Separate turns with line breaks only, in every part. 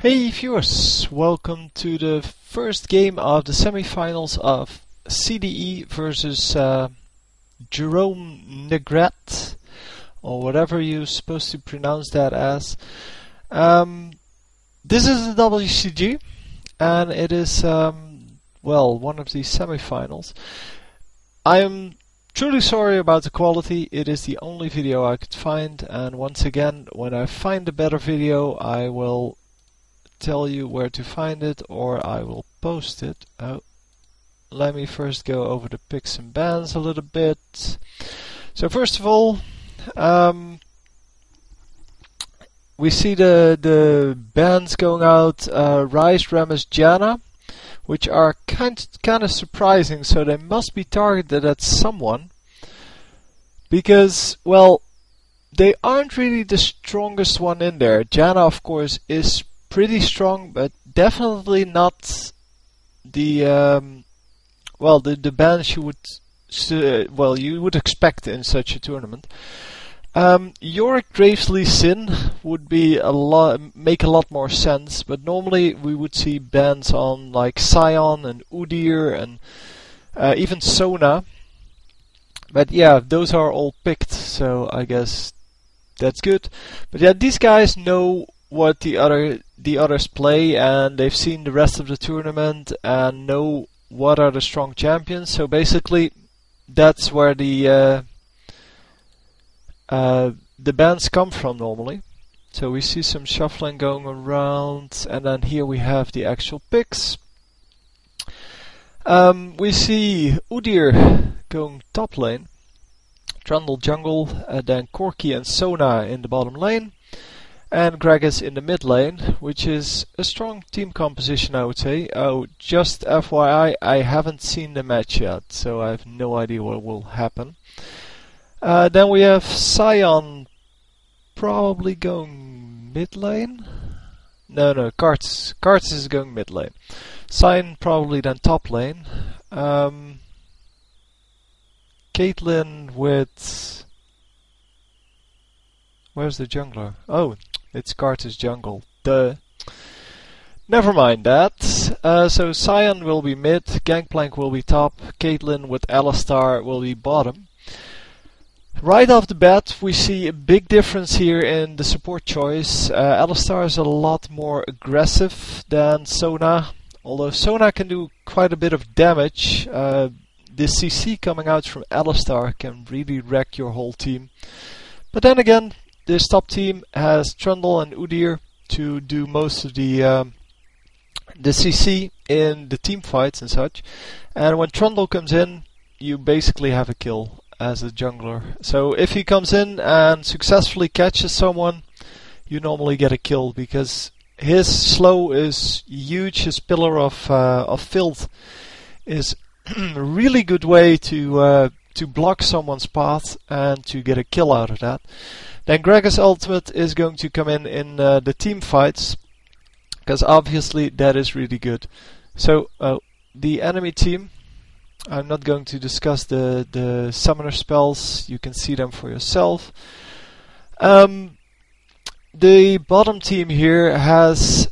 Hey viewers, welcome to the first game of the semi-finals of CDE versus Jerome Negret, or whatever you're supposed to pronounce that as. This is the WCG, and it is, well, one of the semi-finals. I am truly sorry about the quality. It is the only video I could find, and once again, when I find a better video, I will tell you where to find it, or I will post it. Let me first go over the picks and bans a little bit. So first of all, we see the bans going out. Rice, Ramus, Jana, which are kind of surprising. So they must be targeted at someone, because, well, they aren't really the strongest one in there. Jana, of course, is pretty strong, but definitely not the the bans you would expect in such a tournament. Yorick, Gravesley, Sin would be make a lot more sense, but normally we would see bans on like Sion and Udyr and even Sona. But yeah, those are all picked, so I guess that's good. But yeah, these guys know what the others play, and they've seen the rest of the tournament and know what are the strong champions. So basically, that's where the bans come from normally. So we see some shuffling going around, and then here we have the actual picks. We see Udyr going top lane, Trundle jungle, then Corki and Sona in the bottom lane, and Gragas in the mid lane, which is a strong team composition, I would say. Oh, just FYI, I haven't seen the match yet, so I have no idea what will happen. Then we have Sion probably going mid lane. No, Karts is going mid lane. Sion probably then top lane. Caitlyn with... Where's the jungler? Oh, it's Carter's jungle. Duh. Never mind that. So Sion will be mid, Gangplank will be top, Caitlyn with Alistar will be bottom. Right off the bat, we see a big difference here in the support choice. Alistar is a lot more aggressive than Sona, although Sona can do quite a bit of damage. The CC coming out from Alistar can really wreck your whole team. But then again, this top team has Trundle and Udyr to do most of the CC in the team fights and such. And when Trundle comes in, you basically have a kill as a jungler. So if he comes in and successfully catches someone, you normally get a kill, because his slow is huge. His pillar of filth is a really good way to block someone's path and to get a kill out of that. Then Gragas' ultimate is going to come in the team fights, because obviously that is really good. So the enemy team, I'm not going to discuss the summoner spells, you can see them for yourself. The bottom team here has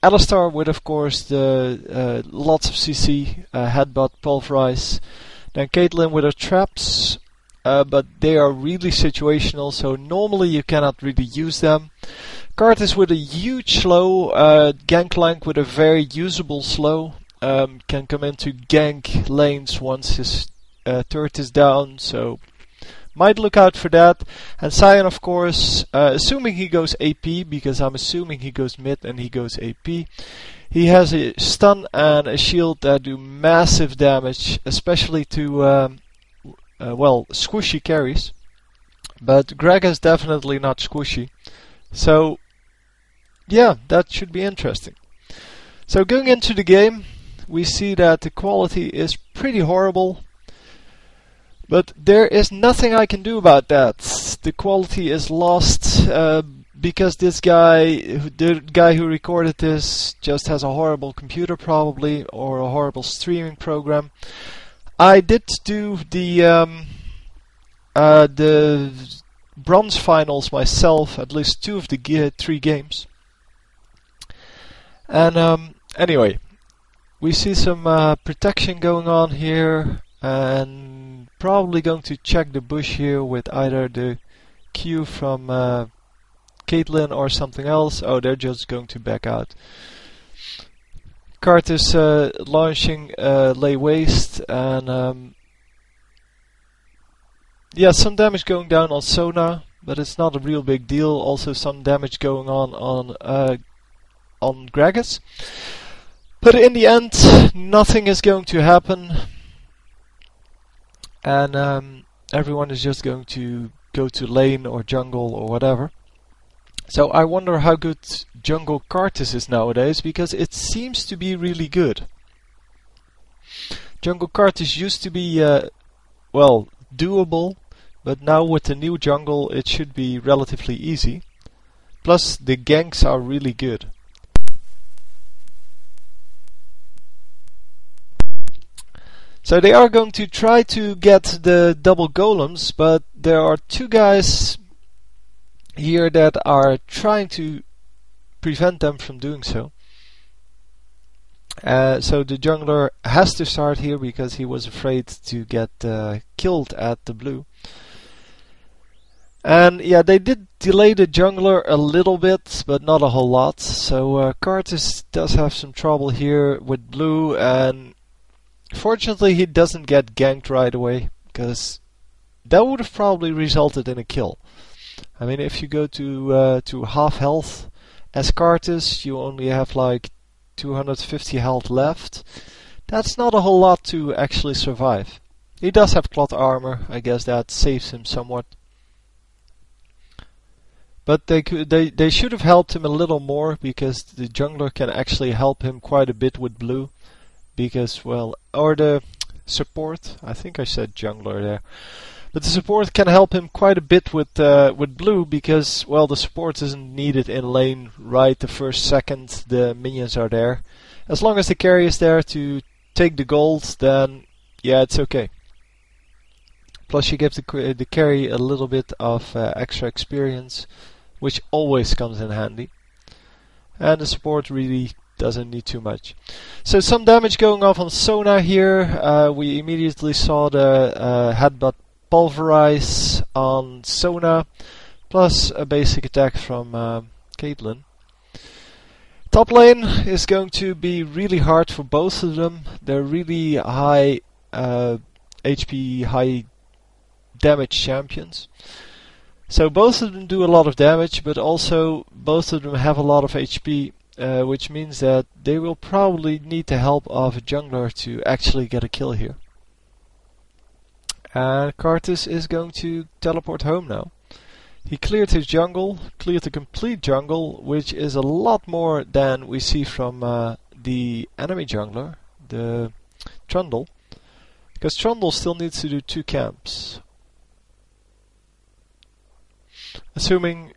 Alistar with, of course, the lots of CC, headbutt, pulverize. Then Caitlyn with her traps, but they are really situational, so normally you cannot really use them. Karthus with a huge slow, Gangplank with a very usable slow, can come into gank lanes once his turret is down, so might look out for that. And Sion, of course, assuming he goes AP, because I'm assuming he goes mid and he goes AP, he has a stun and a shield that do massive damage, especially to squishy carries. But Gragas definitely not squishy. So yeah, that should be interesting. So going into the game, we see that the quality is pretty horrible, but there is nothing I can do about that. The quality is lost because this guy, the guy who recorded this, just has a horrible computer probably, or a horrible streaming program. I did do the bronze finals myself, at least 2 of the 3 games. And anyway, we see some protection going on here, and probably going to check the bush here with either the Q from Caitlyn or something else. Oh, they're just going to back out. Cart is launching Lay Waste, and yeah, some damage going down on Sona, but it's not a real big deal. Also some damage going on Gragas. But in the end, nothing is going to happen, and everyone is just going to go to lane or jungle or whatever. So I wonder how good jungle Karthus is nowadays, because it seems to be really good. Jungle Karthus used to be, well, doable, but now with the new jungle it should be relatively easy. Plus the ganks are really good. So they are going to try to get the double golems, but there are two guys here that are trying to prevent them from doing so. So the jungler has to start here because he was afraid to get killed at the blue. And yeah, they did delay the jungler a little bit, but not a whole lot. So Karthus does have some trouble here with blue, and fortunately he doesn't get ganked right away, because that would have probably resulted in a kill. I mean, if you go to half health as Karthus, you only have like 250 health left. That's not a whole lot to actually survive. He does have cloth armor, I guess that saves him somewhat. But they should have helped him a little more, because the jungler can actually help him quite a bit with blue. Because, well, or the support, I think I said jungler there. But the support can help him quite a bit with blue, because, well, the support isn't needed in lane right the first second the minions are there. As long as the carry is there to take the gold, then yeah, it's okay. Plus you give the carry a little bit of extra experience, which always comes in handy. And the support really doesn't need too much. So some damage going off on Sona here. We immediately saw the headbutt pulverize on Sona, plus a basic attack from Caitlyn. Top lane is going to be really hard for both of them. They're really high HP, high damage champions. So both of them do a lot of damage, but also both of them have a lot of HP, which means that they will probably need the help of a jungler to actually get a kill here. And Karthus is going to teleport home now. He cleared his jungle, cleared the complete jungle, which is a lot more than we see from the enemy jungler, the Trundle. Because Trundle still needs to do 2 camps. Assuming...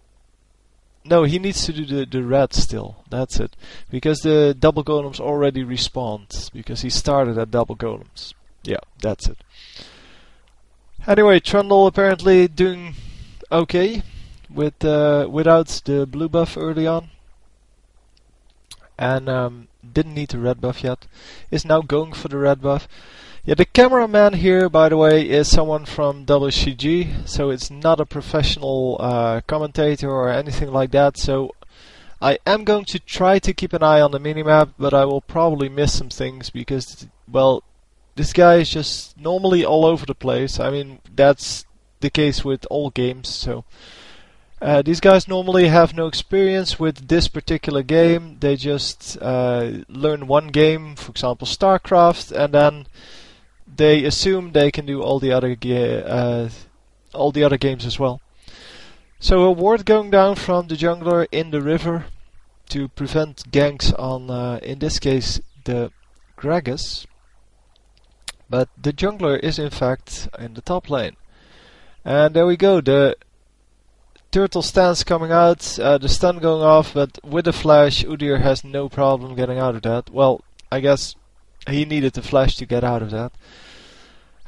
No, he needs to do the red still, that's it. Because the double golems already respawned, because he started at double golems. Yeah, that's it. Anyway, Trundle apparently doing okay with without the blue buff early on, and didn't need the red buff yet. Is now going for the red buff. Yeah, the cameraman here, by the way, is someone from WCG, so it's not a professional commentator or anything like that. So I am going to try to keep an eye on the minimap, but I will probably miss some things because, well, this guy is just normally all over the place. I mean, that's the case with all games. So these guys normally have no experience with this particular game. They just learn one game, for example StarCraft, and then they assume they can do all the other games as well. So a ward going down from the jungler in the river to prevent ganks on, in this case, the Gragas. But the jungler is in fact in the top lane. And there we go, the turtle stance coming out, the stun going off, but with the flash Udyr has no problem getting out of that. Well, I guess he needed the flash to get out of that.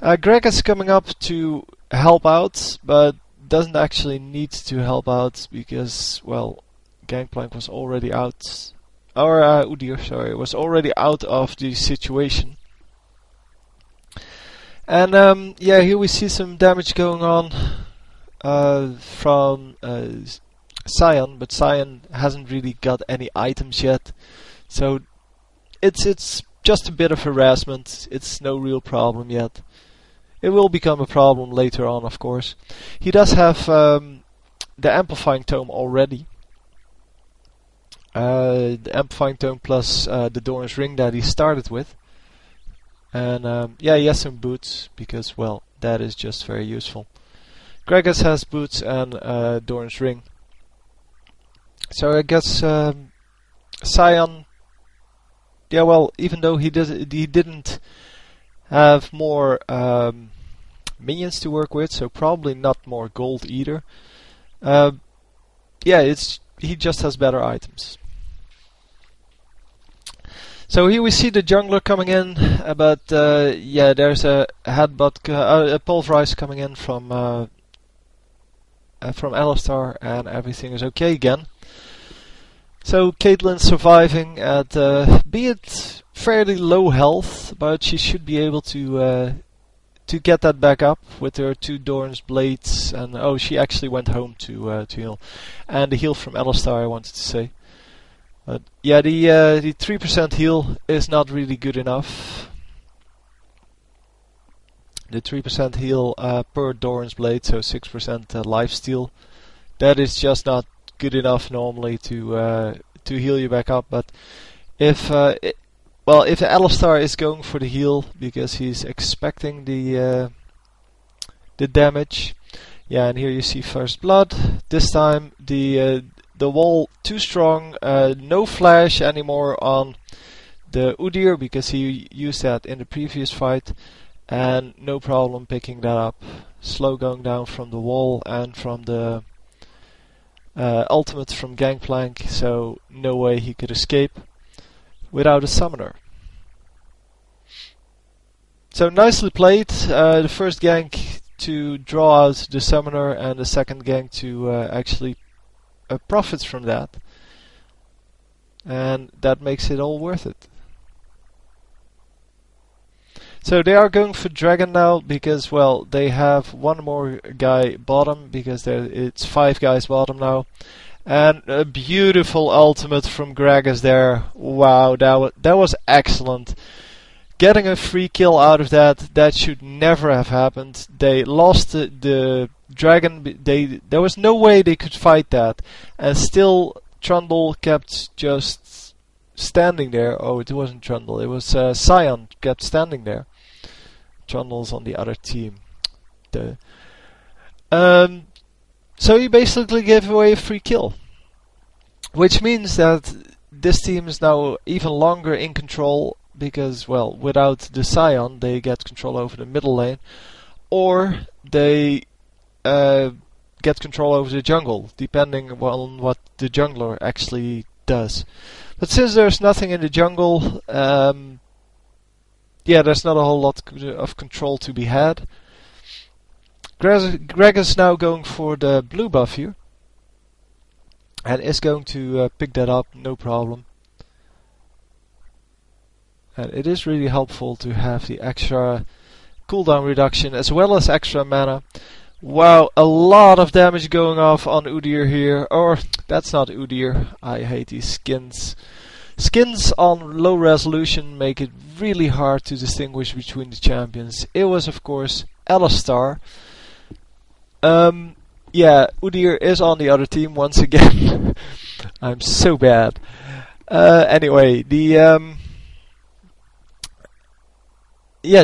Gragas coming up to help out, but doesn't actually need to help out because, well, Gangplank was already out or Udyr, sorry, was already out of the situation. And yeah, here we see some damage going on from Sion, but Sion hasn't really got any items yet, so it's just a bit of harassment. It's no real problem yet. It will become a problem later on, of course. He does have the Amplifying Tome already. The Amplifying Tome plus the Doran's Ring that he started with. And yeah, he has some boots, because, well, that is just very useful. Gragas has boots and Doran's Ring. So I guess Sion, yeah, well, even though he didn't have more minions to work with, so probably not more gold either. Yeah, he just has better items. So here we see the jungler coming in, but yeah, there's a pulverize coming in from Alistar, and everything is okay again. So Caitlyn's surviving at be it fairly low health, but she should be able to get that back up with her 2 Doran's blades, and oh, she actually went home to heal, and the heal from Alistar, I wanted to say. But yeah, the 3% heal is not really good enough. The 3% heal per Doran's blade, so 6% lifesteal. That is just not good enough normally to heal you back up. But if if Alistar is going for the heal because he's expecting the damage, yeah, and here you see first blood. This time the wall too strong, no flash anymore on the Udyr because he used that in the previous fight, and no problem picking that up. Slow going down from the wall and from the ultimate from Gangplank, so no way he could escape without a summoner. So nicely played. The first gank to draw out the summoner, and the second gank to actually profits from that, and that makes it all worth it. So they are going for Dragon now because, well, they have one more guy bottom, because it's 5 guys bottom now. And a beautiful ultimate from Gragas there. Wow, that was excellent. Getting a free kill out of that should never have happened. They lost the dragon. There was no way they could fight that, and still Trundle kept just standing there. Oh, it wasn't Trundle, it was Sion kept standing there. Trundle's on the other team. So he basically gave away a free kill, which means that this team is now even longer in control, because, well, without the Sion they get control over the middle lane, or they get control over the jungle, depending on what the jungler actually does. But since there's nothing in the jungle, yeah, there's not a whole lot of control to be had. Greg is now going for the blue buff here, and is going to pick that up, no problem. And it is really helpful to have the extra cooldown reduction as well as extra mana. Wow, a lot of damage going off on Udyr here. Or, that's not Udyr. I hate these skins. Skins on low resolution make it really hard to distinguish between the champions. It was, of course, Alistar. Yeah, Udyr is on the other team once again. I'm so bad. Anyway, yeah,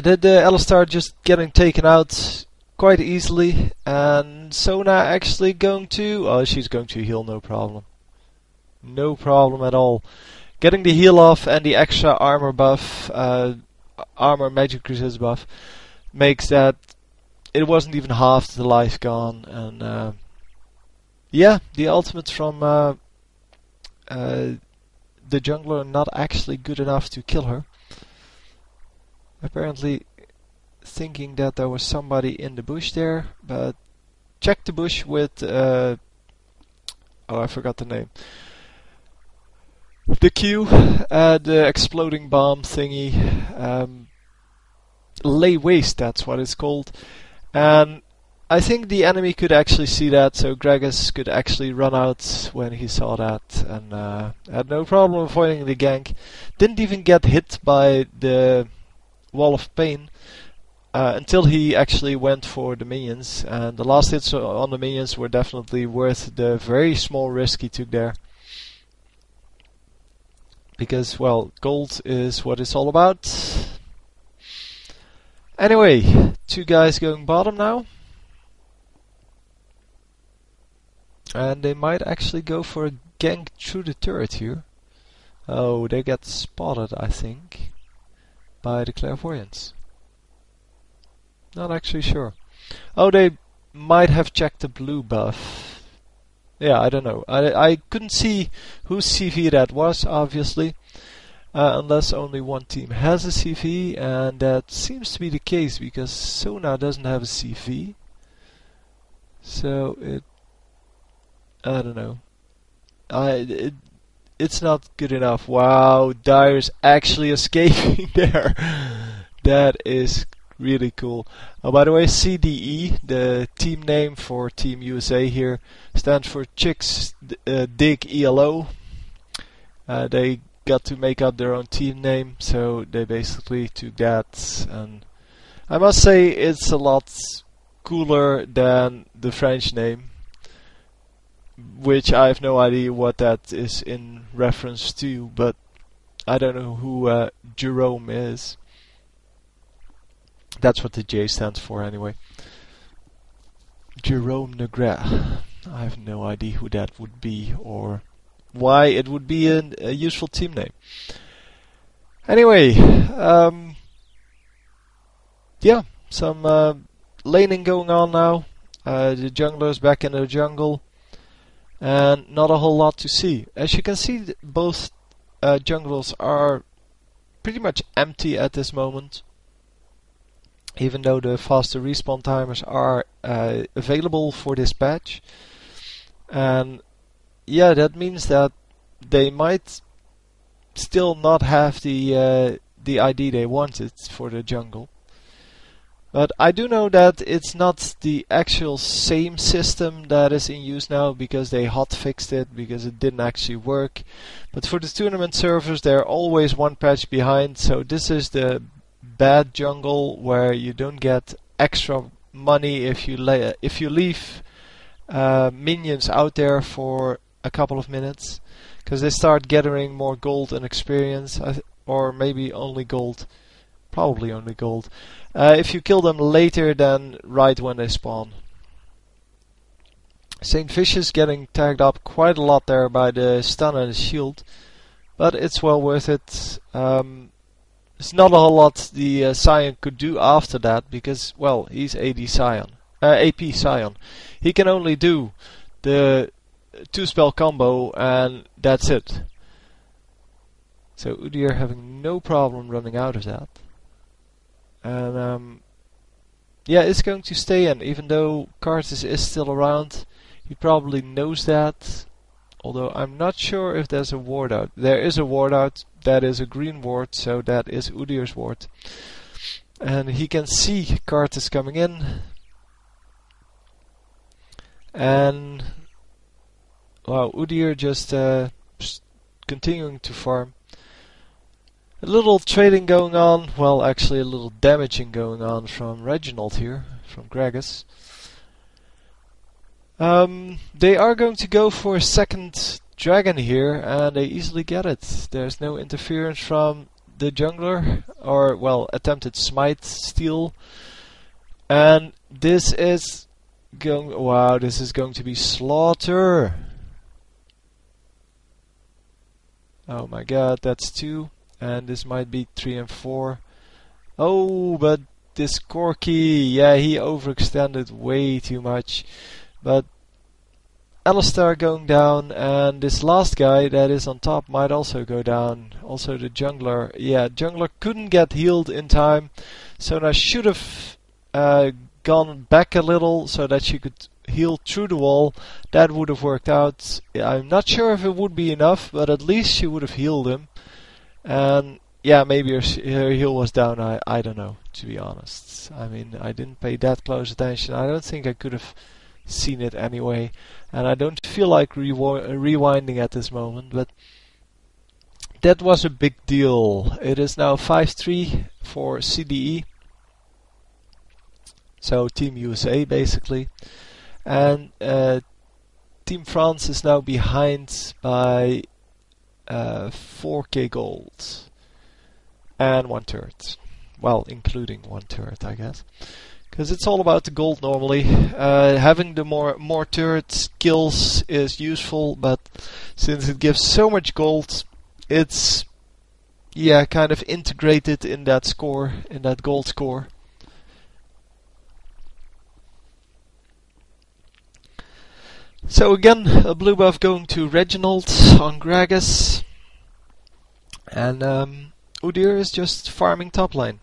the Alistar just getting taken out quite easily, and Sona actually going to... Oh, she's going to heal, no problem. No problem at all. Getting the heal off and the extra armor buff, armor magic resist buff, makes that it wasn't even half the life gone. And yeah, the ultimate from the jungler not actually good enough to kill her. Apparently thinking that there was somebody in the bush there, but check the bush with oh, I forgot the name. the Q, the exploding bomb thingy, lay waste, that's what it's called. And I think the enemy could actually see that, so Gragas could actually run out when he saw that, and had no problem avoiding the gank. Didn't even get hit by the Wall of Pain until he actually went for the minions, and the last hits on the minions were definitely worth the very small risk he took there. Because, well, gold is what it's all about. Anyway, 2 guys going bottom now. And they might actually go for a gank through the turret here. Oh, they get spotted, I think, by the clairvoyants. Not actually sure. Oh, they might have checked the blue buff. Yeah, I don't know. I couldn't see whose CV that was, obviously. Unless only one team has a CV, and that seems to be the case because Sona doesn't have a CV. So I don't know. It's not good enough. Wow, Dyer's actually escaping there. That is really cool. Oh, by the way, CDE, the team name for Team USA here, stands for Chicks Dig ELO. They got to make up their own team name, so they basically took that, and I must say it's a lot cooler than the French name, which I have no idea what that is in reference to, but I don't know who Jerome is. That's what the J stands for anyway. Jerome Negret. I have no idea who that would be or why it would be a useful team name. Anyway, yeah, some laning going on now. The jungler's back in the jungle, and not a whole lot to see. As you can see, both jungles are pretty much empty at this moment, even though the faster respawn timers are available for this patch. And yeah, that means that they might still not have the ID they wanted for the jungle. But I do know that it's not the actual same system that is in use now, because they hotfixed it because it didn't actually work. But for the tournament servers, they're always one patch behind, so this is the bad jungle where you don't get extra money if you leave minions out there for a couple of minutes, because they start gathering more gold and experience, or maybe only gold, probably only gold, if you kill them later than right when they spawn. Saint Vicious getting tagged up quite a lot there by the stun and the shield, but it's well worth it. There's not a whole lot the Sion could do after that, because, well, he's AP Sion. He can only do the 2-spell combo, and that's it. So Udyr having no problem running out of that. And yeah, it's going to stay in, even though Karthus is still around. He probably knows that, although I'm not sure if there's a ward out. There is a ward out, that is a green ward, so that is Udyr's ward. And he can see Karthus coming in. And wow, Udyr just continuing to farm. A little trading going on, well, actually a little damaging going on from Reginald here, from Gragas. They are going to go for a second dragon here, and they easily get it. There's no interference from the jungler, or, well, attempted smite steal. And this is going, wow, this is going to be slaughter. Oh my god, that's 2. And this might be 3 and 4. Oh, but this Corki, yeah, he overextended way too much. But Alistar going down, and this last guy that is on top might also go down. Also the jungler, yeah, jungler couldn't get healed in time. Sona should have gone back a little so that she could healed through the wall, that would have worked out. I'm not sure if it would be enough, but at least she would have healed him. And yeah, maybe her heal was down, I don't know, to be honest. I mean, I didn't pay that close attention. I don't think I could have seen it anyway. And I don't feel like rewinding at this moment, but that was a big deal. It is now 5-3 for CDE. So Team USA basically. And Team France is now behind by 4k gold. And 1/3. Well, including 1/3, I guess. Because it's all about the gold normally. Having the more turret kills is useful, but since it gives so much gold, it's kind of integrated in that score, in that gold score. So again, a blue buff going to Reginald on Gragas, and Udyr is just farming top lane.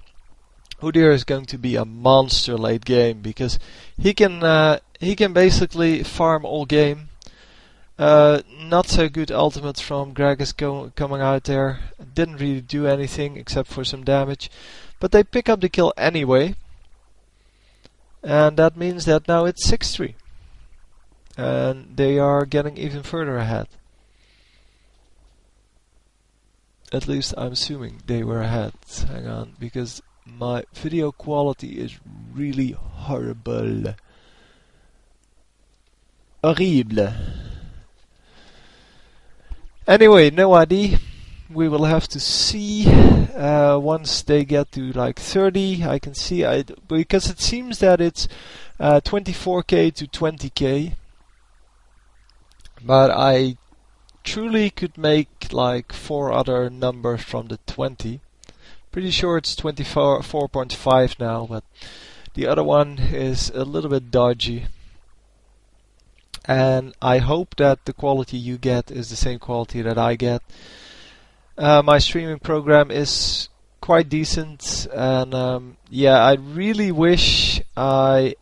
Udyr is going to be a monster late game because he can basically farm all game. Not so good ultimates from Gragas coming out there. Didn't really do anything except for some damage, but they pick up the kill anyway, and that means that now it's 6-3, and they are getting even further ahead. At least I'm assuming they were ahead. Hang on, because my video quality is really horrible. Horrible. Anyway, no ID. We will have to see once they get to like 30. I can see because it seems that it's 24k to 20k. But I truly could make like 4 other numbers from the 20. Pretty sure it's 24.5 now, but the other one is a little bit dodgy. And I hope that the quality you get is the same quality that I get. My streaming program is quite decent, and I really wish I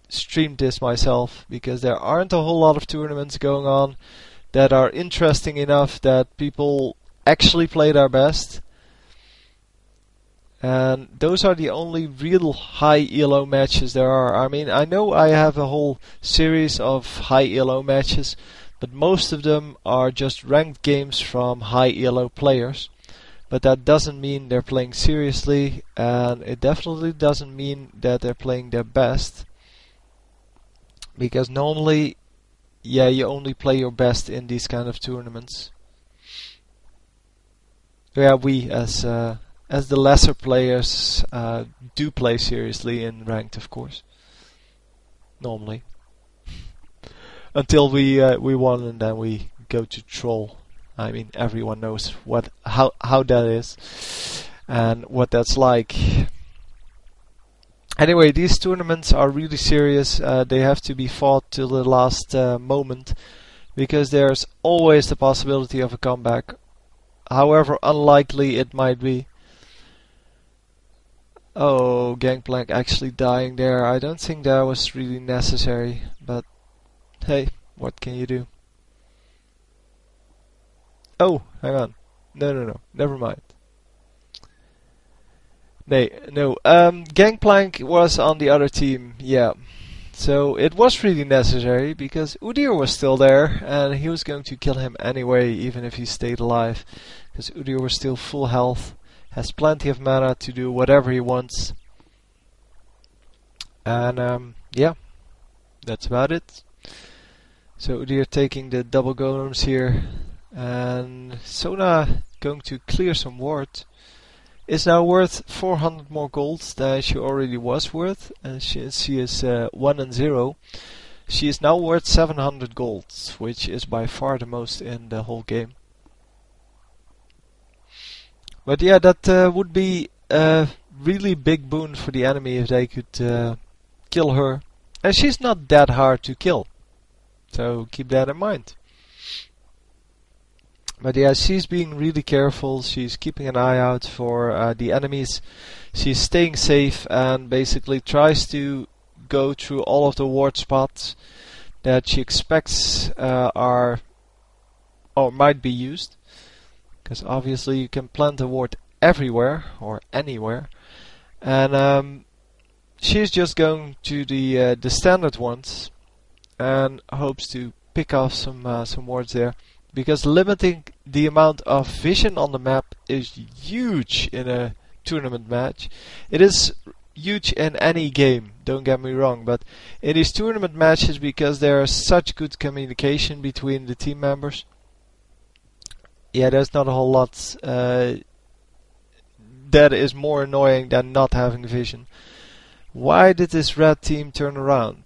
streamed this myself, because there aren't a whole lot of tournaments going on that are interesting enough that people actually play their best. And those are the only real high ELO matches there are. I mean, I know I have a whole series of high ELO matches, but most of them are just ranked games from high ELO players. But that doesn't mean they're playing seriously, and it definitely doesn't mean that they're playing their best. Because normally, you only play your best in these kind of tournaments. Yeah, we as the lesser players do play seriously in ranked, of course. Normally, until we won, and then we go to troll. I mean, everyone knows how that is and what that's like. Anyway, these tournaments are really serious. They have to be fought till the last moment, because there's always the possibility of a comeback, however unlikely it might be. Oh, Gangplank actually dying there. I don't think that was really necessary, but hey, what can you do? Oh, hang on. No, never mind. No, Gangplank was on the other team, yeah. So it was really necessary, because Udyr was still there, and he was going to kill him anyway, even if he stayed alive. Because Udyr was still full health, has plenty of mana to do whatever he wants. And that's about it. So Udyr taking the double golems here, and Sona going to clear some ward. Is now worth 400 more gold than she already was worth, and she is 1-0. She is now worth 700 gold, which is by far the most in the whole game. But yeah, that would be a really big boon for the enemy if they could kill her. And she's not that hard to kill, so keep that in mind. But yeah, she's being really careful. She's keeping an eye out for the enemies. She's staying safe and basically tries to go through all of the ward spots that she expects are or might be used, because obviously you can plant a ward everywhere or anywhere, and she's just going to the standard ones and hopes to pick off some wards there, because limiting the amount of vision on the map is huge in a tournament match. It is huge in any game, don't get me wrong, but in these tournament matches, because there is such good communication between the team members, yeah, there's not a whole lot that is more annoying than not having vision. Why did this red team turn around?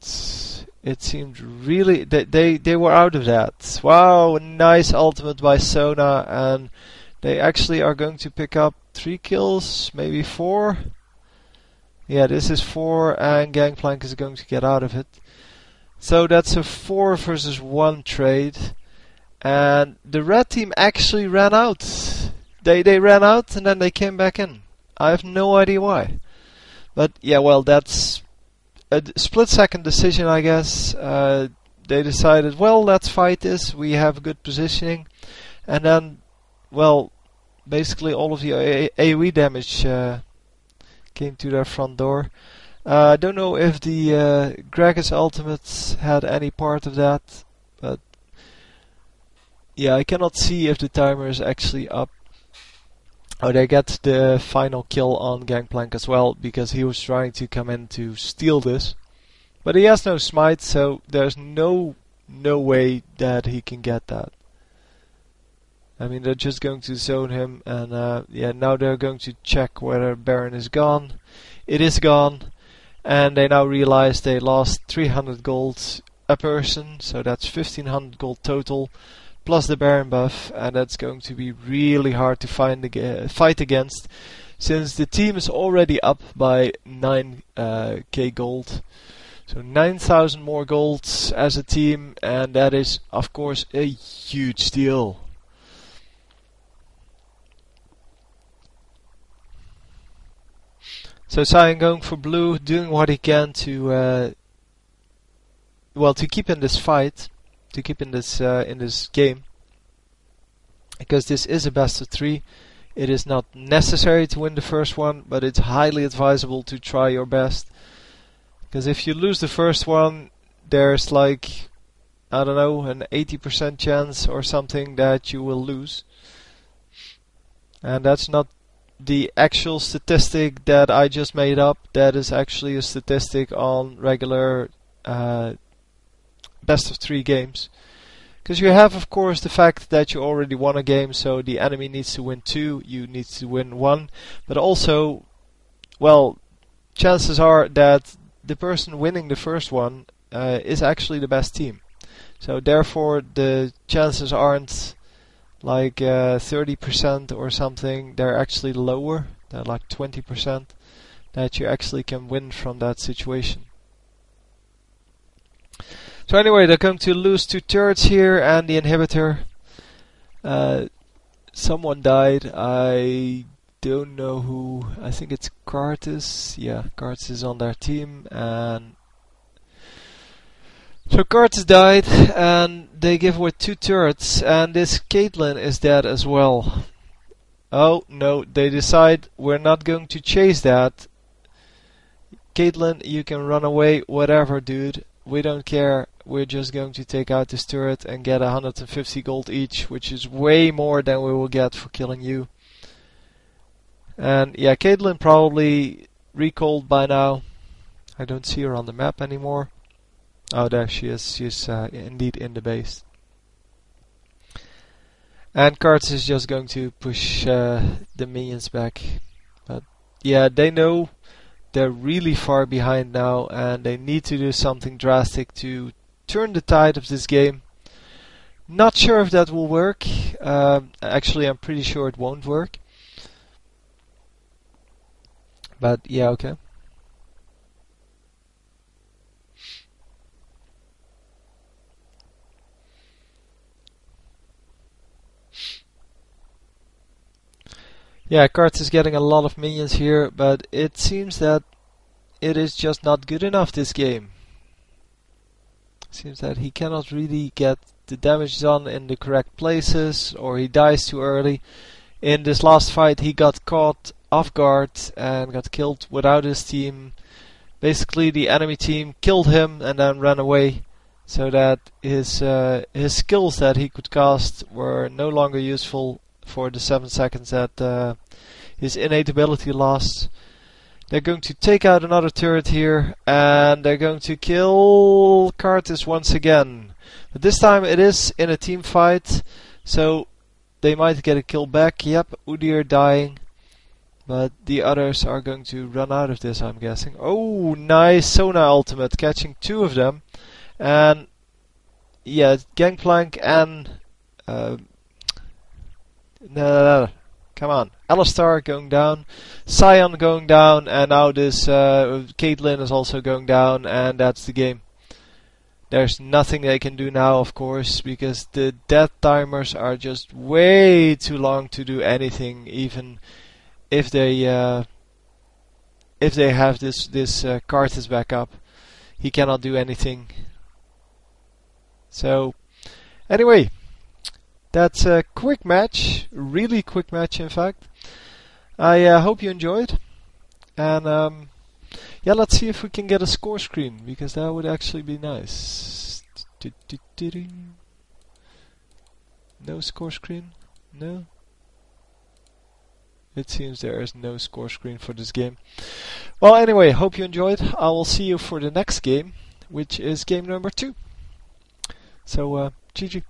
It seemed really they were out of that. Wow, a nice ultimate by Sona, and they actually are going to pick up 3 kills, maybe 4. Yeah, this is 4, and Gangplank is going to get out of it. So that's a 4 versus 1 trade, and the red team actually ran out. They ran out and then they came back in. I have no idea why. But yeah, well, that's a split-second decision, I guess. They decided, well, let's fight this. We have good positioning, and then, well, basically all of the AoE damage came to their front door. I don't know if the Gragas ultimates had any part of that, but yeah, I cannot see if the timer is actually up. Oh, they get the final kill on Gangplank as well, because he was trying to come in to steal this. But he has no smite, so there's no way that he can get that. I mean, they're just going to zone him, and yeah, now they're going to check whether Baron is gone. It is gone, and they now realize they lost 300 gold a person, so that's 1500 gold total, plus the Baron buff, and that's going to be really hard to fight against, since the team is already up by 9k gold. So 9,000 more golds as a team, and that is, of course, a huge deal. So Cyan going for blue, doing what he can to, well, to keep in this fight, to keep in this game, because this is a best of 3. It is not necessary to win the first one, but it's highly advisable to try your best, because if you lose the first one, there's like, I don't know, an 80% chance or something that you will lose, and that's not the actual statistic that I just made up. That is actually a statistic on regular best of 3 games. Because you have, of course, the fact that you already won a game, so the enemy needs to win 2, you need to win 1. But also, well, chances are that the person winning the first one is actually the best team. So therefore, the chances aren't like 30% or something. They're actually lower. They're like 20% that you actually can win from that situation. So anyway, they're going to lose 2 turrets here and the inhibitor. Someone died. I don't know who. I think it's Cartus. Yeah, Cartus is on their team, and so Cartus died, and they give away 2 turrets, and this Caitlyn is dead as well. Oh no, they decide we're not going to chase that. Caitlyn, you can run away, whatever, dude. We don't care. We're just going to take out this turret and get 150 gold each, which is way more than we will get for killing you. And yeah, Caitlyn probably recalled by now. I don't see her on the map anymore. Oh, there she is. She's indeed in the base. And Cards is just going to push the minions back. But yeah, they know they're really far behind now, and they need to do something drastic to turn the tide of this game. Not sure if that will work. Actually, I'm pretty sure it won't work. But yeah, okay. Yeah, Karts is getting a lot of minions here, but it seems that it is just not good enough this game. Seems that he cannot really get the damage done in the correct places, or he dies too early. In this last fight he got caught off guard and got killed without his team. Basically the enemy team killed him and then ran away, so that his skills that he could cast were no longer useful for the 7 seconds that his innate ability lost. They're going to take out another turret here, and they're going to kill Karthus once again. But this time it is in a team fight, so they might get a kill back. Yep, Udyr dying. But the others are going to run out of this, I'm guessing. Oh, nice Sona ultimate, catching 2 of them. And yeah, Gangplank and no, come on, Alistar going down, Sion going down, and now this Caitlyn is also going down, and that's the game. There's nothing they can do now, of course, because the death timers are just way too long to do anything, even if they have this Karthus back up. He cannot do anything. So anyway, that's a quick match, really quick match in fact. I hope you enjoyed, and yeah, let's see if we can get a score screen, because that would actually be nice. No score screen? No? It seems there is no score screen for this game. Well, anyway, hope you enjoyed. I will see you for the next game, which is game number 2. So, GG.